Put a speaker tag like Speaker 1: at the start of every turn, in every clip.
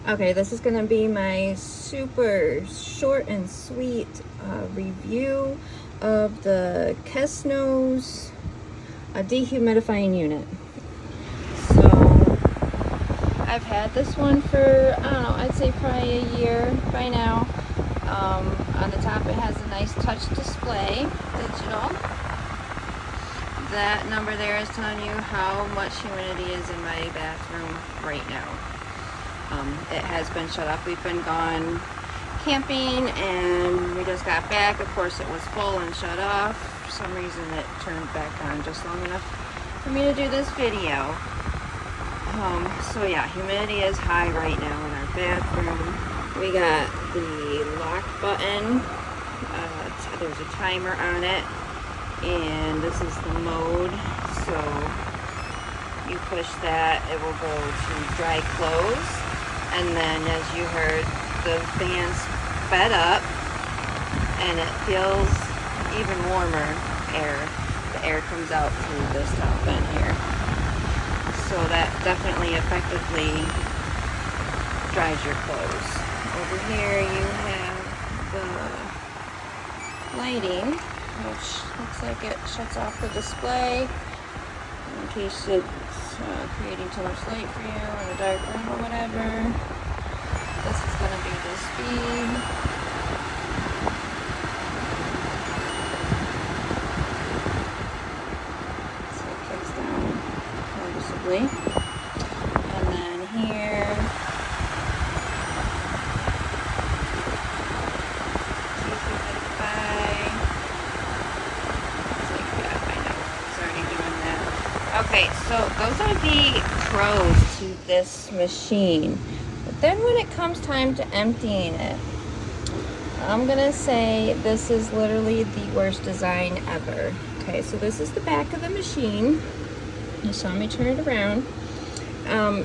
Speaker 1: Okay, this is gonna be my super short and sweet review of the Kesnos dehumidifying unit. So I've had this one for, I don't know, I'd say probably a year by now. On the top it has a nice touch display, digital. That number there is telling you how much humidity is in my bathroom right now. It has been shut off. We've been gone camping and we just got back. Of course it was full and shut off. For some reason it turned back on just long enough for me to do this video. So yeah, humidity is high right now in our bathroom. We got the lock button. There's a timer on it, and this is the mode. So you push that, it will go to dry clothes, and then as you heard, the fan sped up, and it feels even warmer air. The air comes out through this top vent here. So that definitely effectively dries your clothes. Over here you have the lighting, which looks like it shuts off the display in case it's creating too much light for you in a dark room or whatever. This is going to be the speed. So it kicks down noticeably. And then here, 255. It's like, yeah, I know, it's already doing that. Okay, so those are the pros to this machine. But then when it comes time to emptying it, I'm gonna say this is literally the worst design ever. Okay, so this is the back of the machine. You saw me turn it around.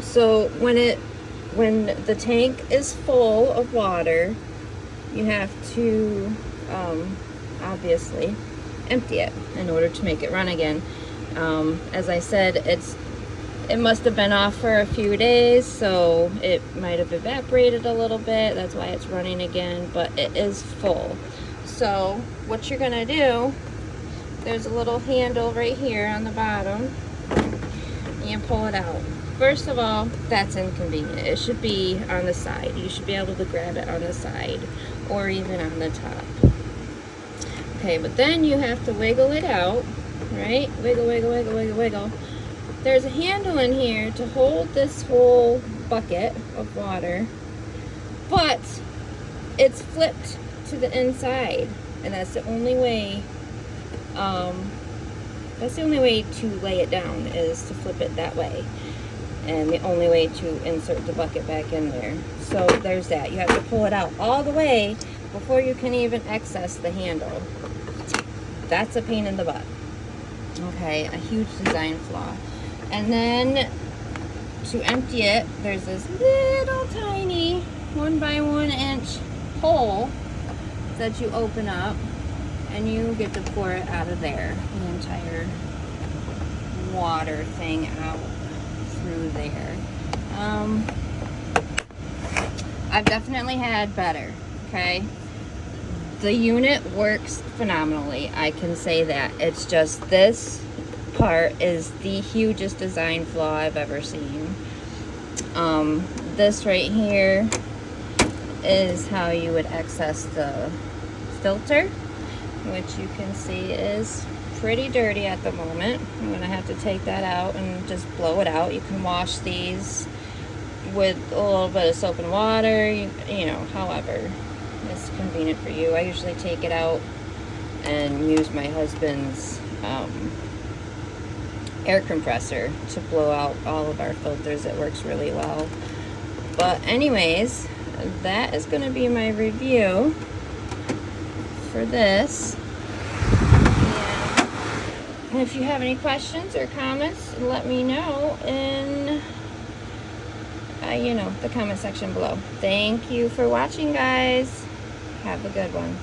Speaker 1: So when the tank is full of water, you have to obviously empty it in order to make it run again. As I said, it must have been off for a few days, so it might have evaporated a little bit. That's why it's running again, but it is full. So what you're gonna do, there's a little handle right here on the bottom. You pull it out. First of all, that's inconvenient. It should be on the side. You should be able to grab it on the side or even on the top. Okay, but then you have to wiggle it out, right? Wiggle, wiggle, wiggle, wiggle, wiggle. There's a handle in here to hold this whole bucket of water, but it's flipped to the inside, and that's the only way to lay it down, is to flip it that way, and the only way to insert the bucket back in there. So there's that. You have to pull it out all the way before you can even access the handle. That's a pain in the butt. Okay, a huge design flaw. And then to empty it, there's this little tiny 1 by 1 inch hole that you open up, and you get to pour it out of there, the entire water thing out through there. I've definitely had better, okay? The unit works phenomenally, I can say that. It's just this part is the hugest design flaw I've ever seen. This right here is how you would access the filter, which you can see is pretty dirty at the moment. I'm gonna have to take that out and just blow it out. You can wash these with a little bit of soap and water, you know, however it's convenient for you. I usually take it out and use my husband's air compressor to blow out all of our filters. It works really well. But anyways, that is going to be my review for this. And if you have any questions or comments, let me know in the comment section below. Thank you for watching, guys. Have a good one.